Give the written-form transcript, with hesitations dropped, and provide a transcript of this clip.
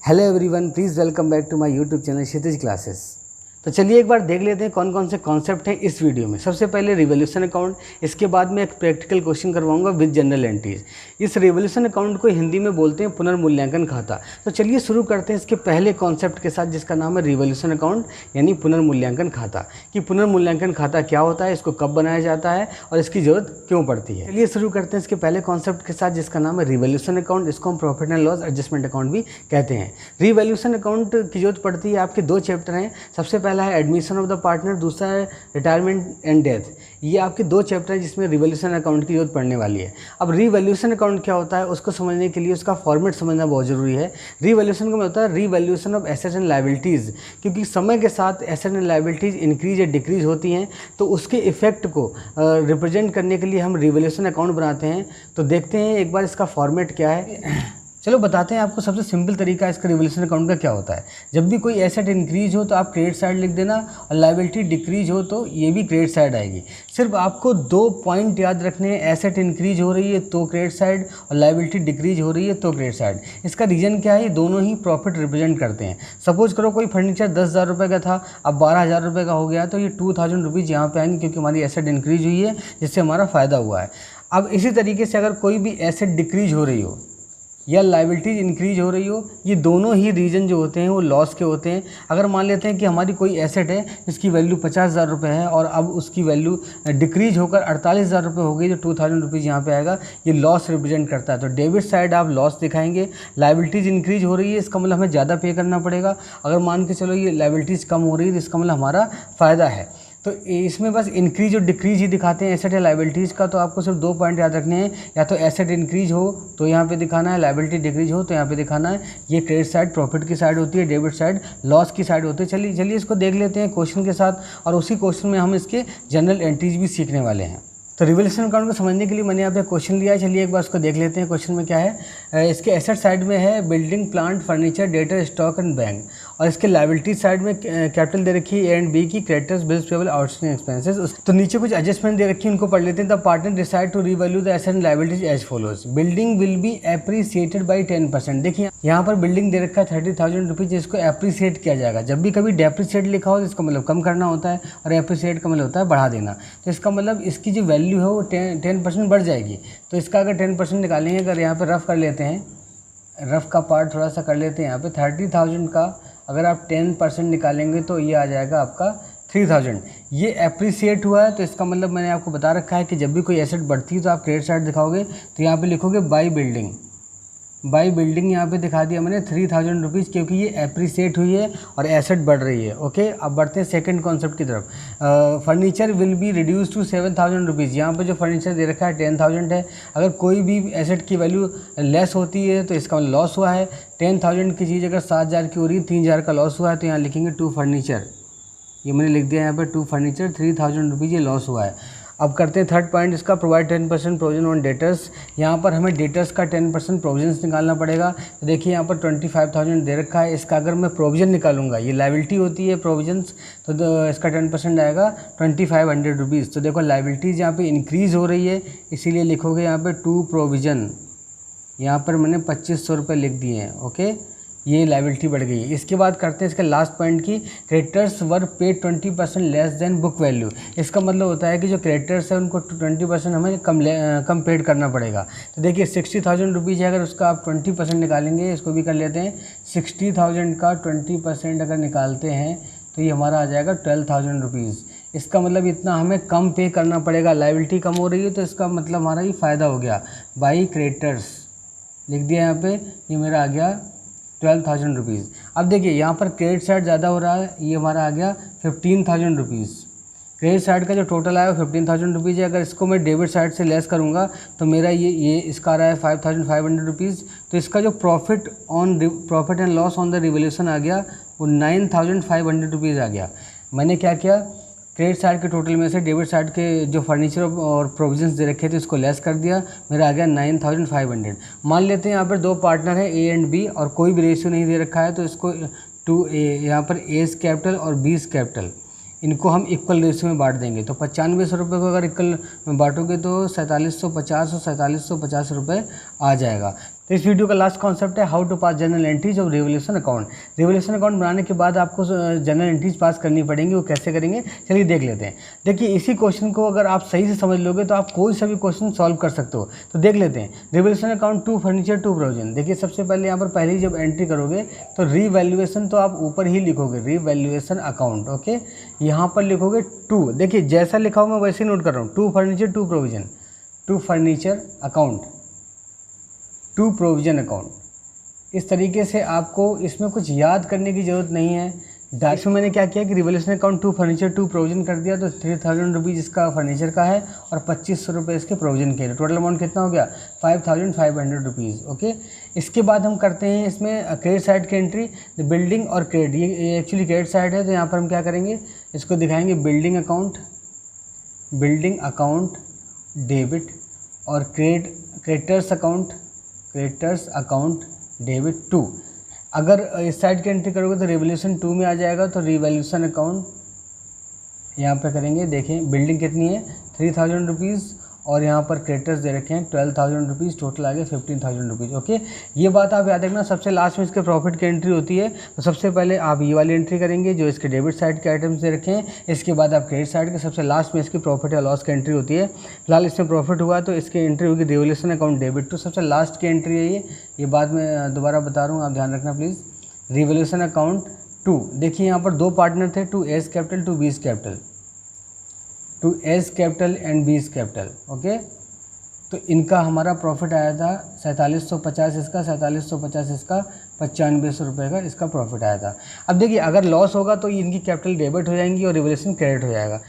Hello everyone, please welcome back to my YouTube channel Kshitij classes. तो चलिए एक बार देख लेते हैं कौन कौन से कॉन्सेप्ट हैं इस वीडियो में। सबसे पहले रिवोल्यूशन अकाउंट, इसके बाद मैं एक प्रैक्टिकल क्वेश्चन करवाऊंगा विद जनरल एंट्रीज। इस रिवोल्यूशन अकाउंट को हिंदी में बोलते हैं पुनर्मूल्यांकन खाता। तो चलिए शुरू करते हैं इसके पहले कॉन्सेप्ट के साथ, जिसका नाम है रिवोल्यूशन अकाउंट यानी पुनर्मूल्यांकन खाता। कि पुनर्मूल्यांकन खाता क्या होता है, इसको कब बनाया जाता है और इसकी ज़रूरत क्यों पड़ती है। चलिए शुरू करते हैं इसके पहले कॉन्सेप्ट के साथ, जिसका नाम है रिवोल्यूशन अकाउंट। इसको हम profit and loss adjustment account भी कहते हैं। रिवोल्यूशन अकाउंट की जरूरत पड़ती है, आपके दो चैप्टर हैं। सबसे पहला है एडमिशन ऑफ द पार्टनर, दूसरा है रिटायरमेंट एंड डेथ। ये आपके दो चैप्टर हैं जिसमें रिवोल्यूशन अकाउंट की जरूरत पड़ने वाली है। अब रिवोल्यूशन अकाउंट क्या होता है, उसको समझने के लिए उसका फॉर्मेट समझना बहुत जरूरी है। रिवोल्यूशन का मतलब होता है revolution of assets and liabilities, क्योंकि समय के साथ एसेट एंड लायबिलिटीज़ इंक्रीज या डिक्रीज होती हैं, तो उसके इफेक्ट को रिप्रेजेंट करने के लिए हम रिवोल्यूशन अकाउंट बनाते हैं। तो देखते हैं एक बार इसका फॉर्मेट क्या है। चलो बताते हैं आपको। सबसे सिंपल तरीका इसका रिवोल्यूशन अकाउंट का क्या होता है। जब भी कोई एसेट इंक्रीज हो तो आप क्रेडिट साइड लिख देना, और लायबिलिटी डिक्रीज हो तो ये भी क्रेडिट साइड आएगी। सिर्फ आपको दो पॉइंट याद रखने हैं, एसेट इंक्रीज हो रही है तो क्रेडिट साइड, और लायबिलिटी डिक्रीज हो रही है तो क्रेडिट साइड। इसका रीजन क्या है, ये दोनों ही प्रॉफिट रिप्रेजेंट करते हैं। सपोज करो कोई फर्नीचर 10,000 रुपये का था, अब 12,000 रुपये का हो गया, तो ये 2,000 रुपीज़ यहाँ पे आएंगे, क्योंकि हमारी एसेट इंक्रीज हुई है, जिससे हमारा फ़ायदा हुआ है। अब इसी तरीके से अगर कोई भी एसेट डिक्रीज हो रही हो या लायबिलिटीज इंक्रीज हो रही हो, ये दोनों ही रीजन जो होते हैं वो लॉस के होते हैं। अगर मान लेते हैं कि हमारी कोई एसेट है जिसकी वैल्यू 50,000 रुपये है, और अब उसकी वैल्यू डिक्रीज होकर 48,000 रुपये हो गई, तो 2,000 रुपीज़ यहाँ पे आएगा, ये लॉस रिप्रेजेंट करता है। तो डेबिट साइड आप लॉस दिखाएंगे। लायबिलिटीज़ इंक्रीज हो रही है, इसका मतलब हमें ज़्यादा पे करना पड़ेगा। अगर मान के चलो ये लायबिलिटीज़ कम हो रही है, तो इसका मतलब हमारा फ़ायदा है। तो इसमें बस इंक्रीज और डिक्रीज ही दिखाते हैं एसेट या लायबिलिटीज़ का। तो आपको सिर्फ दो पॉइंट याद रखने हैं, या तो एसेट इंक्रीज हो तो यहाँ पे दिखाना है, लायबिलिटी डिक्रीज हो तो यहाँ पे दिखाना है। ये क्रेडिट साइड प्रॉफिट की साइड होती है, डेबिट साइड लॉस की साइड होती है। चलिए इसको देख लेते हैं क्वेश्चन के साथ, और उसी क्वेश्चन में हम इसके जनरल एंट्रीज भी सीखने वाले हैं। तो रिवोल्यूशन अकाउंट को समझने के लिए मैंने यहाँ पे क्वेश्चन लिया है। चलिए एक बार उसको देख लेते हैं। क्वेश्चन में क्या है, इसके एसेट साइड में है building, plant, furniture, debtor, stock and bank, और इसके लायबिलिटी साइड में कैपिटल दे रखी है ए एंड बी की, creditors, bills payable, outstanding expenses. तो नीचे कुछ एडजस्टमेंट दे रखी है, उनको पढ़ लेते हैं। The partner decide to revalue the asset and liabilities as follows. Building will be appreciated by 10%। देखिए यहाँ पर बिल्डिंग दे रखा है 30,000 रुपीज़, जिसको एप्रिसिएट किया जाएगा। जब भी कभी डेप्रिसिएट लिखा हो तो इसका मतलब कम करना होता है, और एप्रिसिएट का मतलब होता है बढ़ा देना। तो इसका मतलब इसकी जो वैल्यू है वो 10% बढ़ जाएगी। तो इसका अगर 10% निकालेंगे, अगर यहाँ पर रफ कर लेते हैं, रफ का पार्ट थोड़ा सा कर लेते हैं। यहाँ पे 30,000 का अगर आप 10% निकालेंगे तो ये आ जाएगा आपका 3,000। ये एप्रिसिएट हुआ है, तो इसका मतलब मैंने आपको बता रखा है कि जब भी कोई एसेट बढ़ती है तो आप क्रेडिट साइड दिखाओगे, तो यहाँ पे लिखोगे बाई बिल्डिंग। बाई बिल्डिंग यहाँ पे दिखा दिया मैंने 3,000 रुपीज़, क्योंकि ये एप्रिसिएट हुई है और एसेट बढ़ रही है। ओके, अब बढ़ते हैं सेकंड कॉन्सेप्ट की तरफ। Furniture will be reduce to 7,000 rupees. यहाँ पे जो फर्नीचर दे रखा है 10,000 है। अगर कोई भी एसेट की वैल्यू लेस होती है तो इसका लॉस हुआ है। 10,000 की चीज़ अगर 7,000 की हो रही है, 3,000 का लॉस हुआ है, तो यहाँ लिखेंगे टू फर्नीचर। ये मैंने लिख दिया यहाँ पर टू फर्नीचर, 3,000 रुपीज़ ये लॉस हुआ है। अब करते हैं थर्ड पॉइंट इसका, प्रोवाइड 10% प्रोविजन ऑन डेटर्स। यहाँ पर हमें डेटर्स का 10% प्रोविजंस निकालना पड़ेगा। तो देखिए यहाँ पर 25,000 दे रखा है। इसका अगर मैं प्रोविजन निकालूंगा, ये लायबिलिटी होती है प्रोविजंस, तो इसका 10% आएगा 2,500 रुपीज़। तो देखो लायबिलिटीज़ यहाँ पे इंक्रीज़ हो रही है, इसीलिए लिखोगे यहाँ पे टू प्रोविजन। यहाँ पर मैंने 2,500 रुपये लिख दिए हैं। ओके, ये लायबिलिटी बढ़ गई है। इसके बाद करते हैं इसके लास्ट पॉइंट की, क्रेडिटर्स वर paid 20% less than book value. इसका मतलब होता है कि जो क्रेडिटर्स है उनको 20% हमें कम पेड करना पड़ेगा। तो देखिए 60,000 रुपीज़ है, अगर उसका आप 20% निकालेंगे, इसको भी कर लेते हैं। 60,000 का 20% अगर निकालते हैं तो ये हमारा आ जाएगा 12,000 रुपीज़। इसका मतलब इतना हमें कम पे करना पड़ेगा। लायबिलिटी कम हो रही है, तो इसका मतलब हमारा ये फ़ायदा हो गया। बाई क्रेडिटर्स लिख दिया यहाँ पे, ये मेरा आ गया 12,000 रुपीज़। अब देखिए यहाँ पर क्रेडिट साइड ज़्यादा हो रहा है, ये हमारा आ गया 15,000 रुपीज़। क्रेडिट साइड का जो टोटल आया 15,000 रुपीज़ है। अगर इसको मैं डेबिट साइड से लेस करूँगा तो मेरा ये इसका आ रहा है 5,500 रुपीज़। तो इसका जो profit and loss on the revolution आ गया वो 9,500 रुपीज़ आ गया। मैंने क्या किया, क्रेडिट साइड के टोटल में से डेबिट साइड के जो फर्नीचर और प्रोविजंस दे रखे थे इसको लेस कर दिया, मेरा आ गया 9,500। मान लेते हैं यहाँ पर दो पार्टनर है ए एंड बी, और कोई भी रेशियो नहीं दे रखा है, तो इसको यहाँ पर एज कैपिटल और बीस कैपिटल, इनको हम इक्वल रेशियो में बांट देंगे। तो 9500 रुपये को अगर इक्वल में बांटोगे तो 4,750 और 4,750 रुपये आ जाएगा। तो इस वीडियो का लास्ट कॉन्सेप्ट है how to pass journal entries of revolution account. Revolution account बनाने के बाद आपको जनरल एंट्रीज पास करनी पड़ेंगी, वो कैसे करेंगे चलिए देख लेते हैं। देखिए इसी क्वेश्चन को अगर आप सही से समझ लोगे तो आप कोई सा भी क्वेश्चन सॉल्व कर सकते हो। तो देख लेते हैं revolution account to furniture to provision. देखिए सबसे पहले यहाँ पर पहली जब एंट्री करोगे तो रीवैल्यूएशन तो आप ऊपर ही लिखोगे रीवैल्यूएशन अकाउंट, ओके। यहाँ पर लिखोगे टू, देखिए जैसा लिखा हो मैं वैसे ही नोट कर रहा हूँ, to furniture to provision, to furniture account to provision account. इस तरीके से आपको इसमें कुछ याद करने की ज़रूरत नहीं है। डायरेक्ट में मैंने क्या किया कि revolution account to furniture to provision कर दिया, तो 3000 रुपीज़ इसका फर्नीचर का है और 2500 रुपये इसके प्रोविजन के। टोटल अमाउंट कितना हो गया 5500 रुपीज़, ओके। इसके बाद हम करते हैं इसमें क्रेडिट साइड की एंट्री, बिल्डिंग और क्रेडिट। ये एक्चुअली क्रेडिट साइड है, तो यहाँ पर हम क्या करेंगे, इसको दिखाएंगे बिल्डिंग अकाउंट डेबिट और क्रेडिटर्स अकाउंट डेबिट टू। अगर इस साइड की एंट्री करोगे तो रिवोल्यूशन टू में आ जाएगा, तो रिवोल्यूशन अकाउंट यहाँ पे करेंगे। देखें बिल्डिंग कितनी है 3000 रुपीज़ और यहाँ पर क्रेडिटर्स दे रखे हैं 12,000 रुपीज़, टोटल आ गया 15,000 रुपीज़, ओके। ये बात आप याद रखना। सबसे लास्ट में इसके प्रॉफिट की एंट्री होती है, तो सबसे पहले आप ये वाली एंट्री करेंगे जो इसके डेबिट साइड के आइटम्स दे रखे हैं, इसके बाद आप क्रेडिट साइड के, सबसे लास्ट में इसकी प्रॉफिट या लॉस की एंट्री होती है। फिलहाल इसमें प्रॉफिट हुआ तो इसकी एंट्री होगी रिवोल्यूशन अकाउंट डेबिट टू, सबसे लास्ट की एंट्री है ये बात मैं दोबारा बता रहा हूँ, आप ध्यान रखना प्लीज़। रिवोल्यूशन अकाउंट टू, देखिए यहाँ पर दो पार्टनर थे, to A's capital to B's capital, to A's capital and B's capital, okay. तो इनका हमारा प्रॉफिट आया था 4750 इसका, 4750 इसका, 9500 रुपये का इसका प्रॉफिट आया था। अब देखिए अगर लॉस होगा तो इनकी कैपिटल डेबिट हो जाएंगी और रिवोल्यूशन क्रेडिट हो जाएगा।